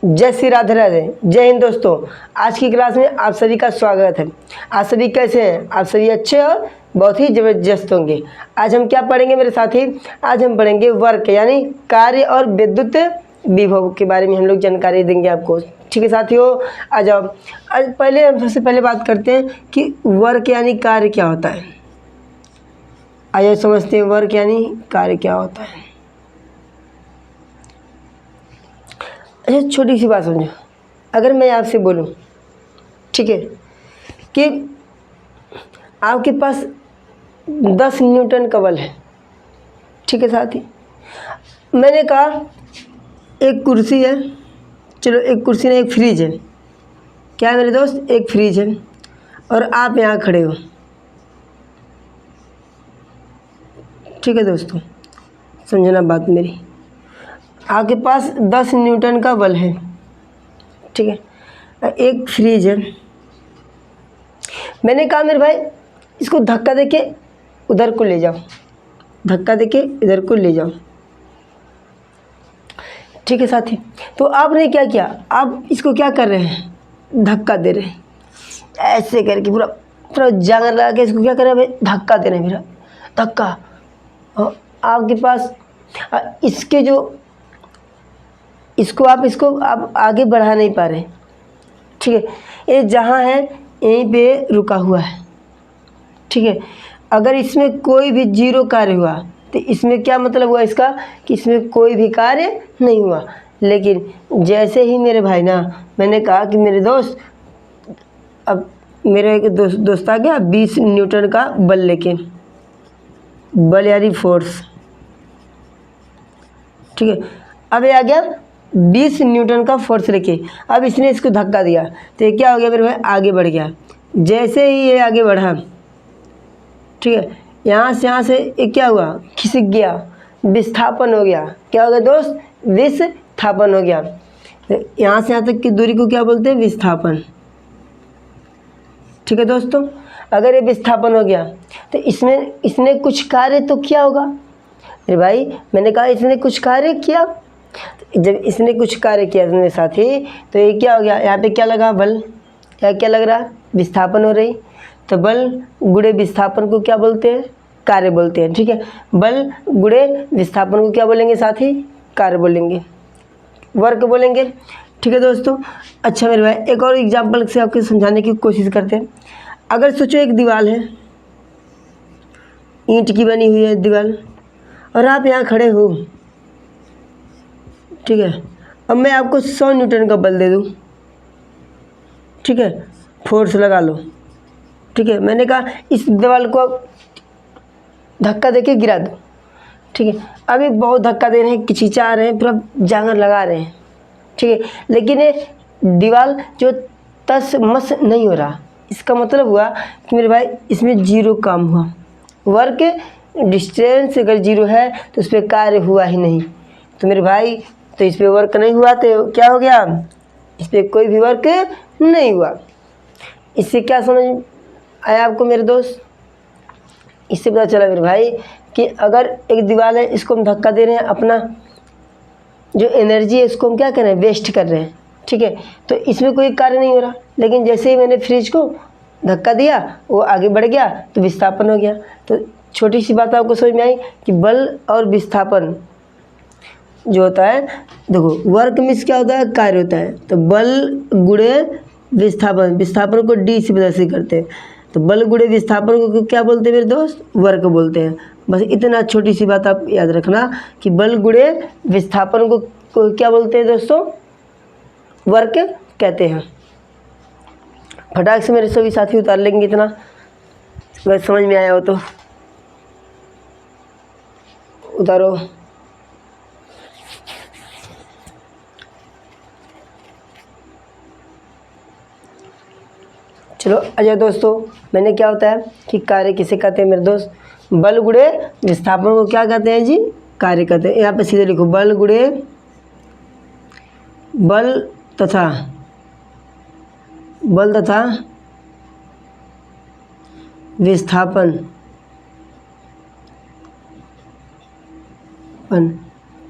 जय श्री राधे राधे। जय हिंद दोस्तों। आज की क्लास में आप सभी का स्वागत है। आप सभी कैसे हैं? आप सभी अच्छे और बहुत ही ज़बरदस्त होंगे। आज हम क्या पढ़ेंगे मेरे साथी? आज हम पढ़ेंगे वर्क यानी कार्य और विद्युत विभव के बारे में हम लोग जानकारी देंगे आपको। ठीक है साथियों, आ जाओ। आज पहले हम सबसे पहले बात करते हैं कि वर्क यानी कार्य क्या होता है। आइए समझते हैं वर्क यानी कार्य क्या होता है। अच्छा, छोटी सी बात समझो। अगर मैं आपसे बोलूं, ठीक है, कि आपके पास 10 न्यूटन का बल है, ठीक है साथी। मैंने कहा एक कुर्सी है, चलो एक कुर्सी नहीं, एक फ्रिज है। क्या है मेरे दोस्त? एक फ्रिज है और आप यहाँ खड़े हो। ठीक है दोस्तों, समझना बात मेरी। आपके पास 10 न्यूटन का बल है, ठीक है, एक फ्रिज है। मैंने कहा मेरे भाई इसको धक्का देके उधर को ले जाओ, धक्का देके इधर को ले जाओ। ठीक है साथी, तो आपने क्या किया? आप इसको क्या कर रहे हैं? धक्का दे रहे हैं, ऐसे करके पूरा पूरा जांगर लगा के इसको क्या कर रहे हैं भाई? धक्का दे रहे हैं, मेरा धक्का। और आपके पास इसके जो इसको आप आगे बढ़ा नहीं पा रहे, ठीक है। ये जहाँ है यहीं पे रुका हुआ है, ठीक है। अगर इसमें कोई भी जीरो कार्य हुआ तो इसमें क्या मतलब हुआ इसका? कि इसमें कोई भी कार्य नहीं हुआ। लेकिन जैसे ही मेरे भाई ना, मैंने कहा कि मेरे दोस्त, अब मेरा एक दोस्त आ गया 20 न्यूटन का बल लेके, बल यानी फोर्स, ठीक है। अब ये आ गया 20 न्यूटन का फोर्स लेके। अब इसने इसको धक्का दिया तो ये क्या हो गया मेरे भाई? आगे बढ़ गया। जैसे ही ये आगे बढ़ा, ठीक है, यहाँ से ये क्या हुआ? खिसक गया, विस्थापन हो गया। क्या हो गया दोस्त? विस्थापन हो गया। तो यहाँ से यहाँ तक की दूरी को क्या बोलते हैं? विस्थापन। ठीक है दोस्तों, अगर ये विस्थापन हो गया तो इसने कुछ कार्य तो किया होगा मेरे भाई। मैंने कहा इसने कुछ कार्य किया। जब इसने कुछ कार्य किया मेरे साथी, तो ये क्या हो गया? यहाँ पे क्या लगा? बल। क्या लग रहा? विस्थापन हो रही। तो बल गुणे विस्थापन को क्या बोलते हैं? कार्य बोलते हैं, ठीक है। बल गुणे विस्थापन को क्या बोलेंगे साथी? कार्य बोलेंगे, वर्क बोलेंगे। ठीक है दोस्तों। अच्छा मेरे भाई, एक और एग्जाम्पल से आपको समझाने की कोशिश करते हैं। अगर सोचो एक दीवार है, ईंट की बनी हुई है दीवार, और आप यहाँ खड़े हो, ठीक है। अब मैं आपको 100 न्यूटन का बल दे दूँ, ठीक है, फोर्स लगा लो, ठीक है। मैंने कहा इस दीवार को धक्का देके गिरा दो, ठीक है। अभी बहुत धक्का दे रहे हैं, खिंचा रहे हैं, पूरा जांगर लगा रहे हैं, ठीक है, लेकिन ये दीवार जो तस मस नहीं हो रहा। इसका मतलब हुआ कि मेरे भाई इसमें जीरो काम हुआ। वर्क डिस्टेंस अगर जीरो है तो उस पर कार्य हुआ ही नहीं। तो मेरे भाई तो इस पर वर्क नहीं हुआ तो क्या हो गया? इस पर कोई भी वर्क नहीं हुआ। इससे क्या समझ आया आपको मेरे दोस्त? इससे पता चला मेरे भाई कि अगर एक दीवार है, इसको हम धक्का दे रहे हैं, अपना जो एनर्जी है इसको हम क्या कर रहे हैं? वेस्ट कर रहे हैं, ठीक है। तो इसमें कोई कार्य नहीं हो रहा। लेकिन जैसे ही मैंने फ्रिज को धक्का दिया, वो आगे बढ़ गया तो विस्थापन हो गया। तो छोटी सी बात आपको समझ में आई कि बल और विस्थापन जो होता है, देखो वर्क मीन्स क्या होता है? कार्य होता है। तो बल गुणे विस्थापन, विस्थापन को डी से प्रदर्शित करते हैं। तो बल गुणे विस्थापन को क्या बोलते हैं मेरे दोस्त? वर्क बोलते हैं। बस इतना छोटी सी बात आप याद रखना कि बल गुणे विस्थापन को क्या बोलते हैं दोस्तों? वर्क कहते हैं। फटाक से मेरे सभी साथी उतार लेंगे इतना, अगर समझ में आया हो तो उतारो। चलो अच्छा दोस्तों, मैंने क्या होता है कि कार्य किसे कहते हैं मेरे दोस्त? बल गुणे विस्थापन को क्या कहते हैं जी? कार्य कहते हैं। यहाँ पे सीधे लिखो, बल गुणे बल तथा विस्थापन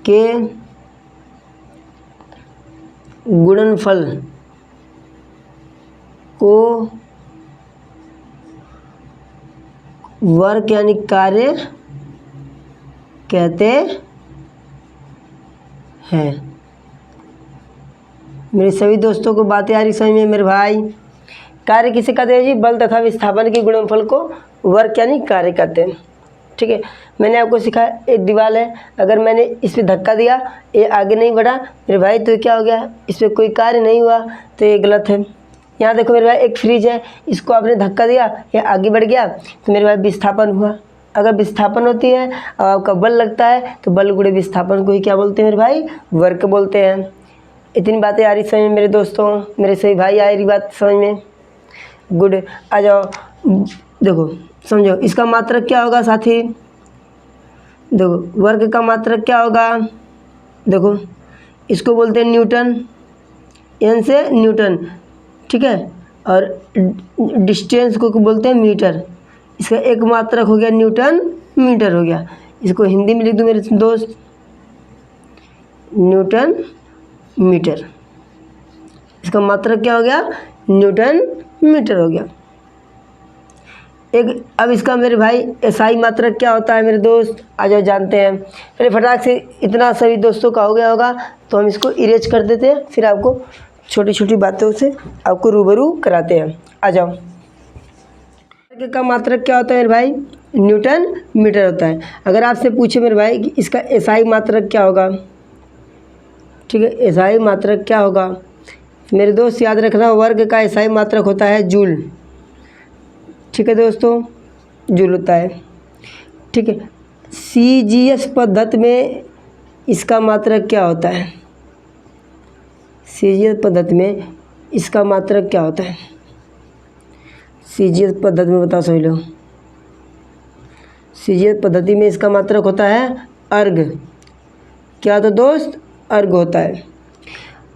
के गुणनफल को वर्क यानी कार्य कहते हैं। मेरे सभी दोस्तों को बातें आ रही समझ में मेरे भाई। कार्य किसे कहते हैं जी? बल तथा विस्थापन के गुणनफल को वर्क यानी कार्य कहते हैं। ठीक है, मैंने आपको सिखाया एक दीवार है, अगर मैंने इस पर धक्का दिया ये आगे नहीं बढ़ा मेरे भाई तो क्या हो गया? इस पर कोई कार्य नहीं हुआ तो ये गलत है। यहाँ देखो मेरे भाई एक फ्रिज है, इसको आपने धक्का दिया ये आगे बढ़ गया तो मेरे भाई विस्थापन हुआ। अगर विस्थापन होती है और आपका बल लगता है तो बल गुणे विस्थापन को ही क्या बोलते हैं मेरे भाई? वर्क बोलते हैं। इतनी बातें आ रही समझ में मेरे दोस्तों, मेरे सही भाई आ रही बात समझ में? गुड, आ जाओ देखो समझो इसका मात्रक क्या होगा साथी? देखो वर्ग का मात्रक क्या होगा? देखो इसको बोलते हैं न्यूटन, एन से न्यूटन, ठीक है, और डिस्टेंस को बोलते हैं मीटर। इसका एक मात्रक हो गया न्यूटन मीटर हो गया। इसको हिंदी में लिख दूँ मेरे दोस्त, न्यूटन मीटर। इसका मात्रक क्या हो गया? न्यूटन मीटर हो गया। एक अब इसका मेरे भाई एसआई मात्रक क्या होता है मेरे दोस्त? आ जाओ जानते हैं। पहले फटाक से इतना सभी दोस्तों का हो गया होगा तो हम इसको इरेज कर देते हैं, फिर आपको छोटी छोटी बातों से आपको रूबरू कराते हैं। आ जाओ, का मात्रक क्या होता है मेरे भाई? न्यूटन मीटर होता है। अगर आपसे पूछे मेरे भाई कि इसका एसआई मात्रक क्या होगा, ठीक है, एसआई मात्रक क्या होगा मेरे दोस्त? याद रखना वर्ग का एसआई मात्रक होता है जूल। ठीक है दोस्तों, जूल होता है। ठीक है, सीजीएस पद्धति में इसका मात्रक क्या होता है? सीजीएस पद्धति में इसका मात्रक क्या होता है? सीजीएस पद्धति में बताओ सभी लोग। सीजीएस पद्धति में इसका मात्रक होता है अर्ग। क्या तो दोस्त? अर्ग होता है।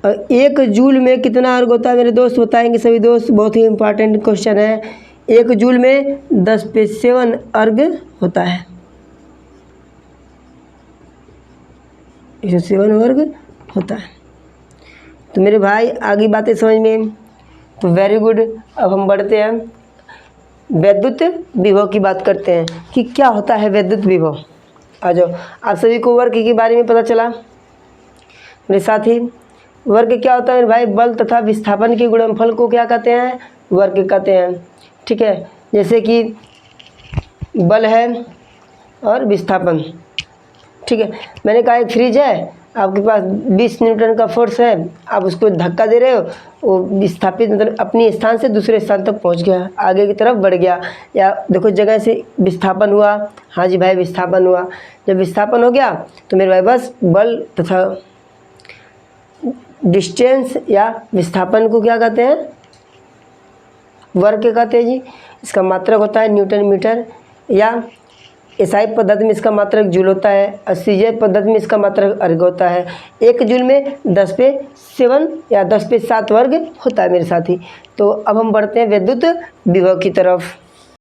और 1 जूल में कितना अर्ग होता है मेरे दोस्त? बताएंगे सभी दोस्त, बहुत ही इंपॉर्टेंट क्वेश्चन है। 1 जूल में 10⁷ अर्ग होता है। 7 वर्ग होता है। तो मेरे भाई आगे बातें समझ में तो वेरी गुड। अब हम बढ़ते हैं वैद्युत विभव की बात करते हैं कि क्या होता है वैद्युत विभव। आ जाओ, आप सभी को वर्ग के बारे में पता चला मेरे साथी। वर्ग क्या होता है मेरे भाई? बल तथा विस्थापन के गुणनफल को क्या कहते हैं? वर्ग कहते हैं। ठीक है, जैसे कि बल है और विस्थापन। ठीक है, मैंने कहा एक फ्रिज है, आपके पास 20 न्यूटन का फोर्स है, आप उसको धक्का दे रहे हो, वो विस्थापित मतलब अपनी स्थान से दूसरे स्थान तक पहुंच गया, आगे की तरफ बढ़ गया। या देखो जगह से विस्थापन हुआ, हाँ जी भाई विस्थापन हुआ। जब विस्थापन हो गया तो मेरे भाई बस बल तथा डिस्टेंस या विस्थापन को क्या कहते हैं? वर्ग कहते हैं जी। इसका मात्रक होता है न्यूटन मीटर, या एसआई पद्धति में इसका मात्रक जूल होता है, और सीजीएस पद्धति में इसका मात्रक अर्ग होता है। 1 जूल में 10⁷ या 10⁷ वर्ग होता है मेरे साथी। तो अब हम बढ़ते हैं वैद्युत विभव की तरफ।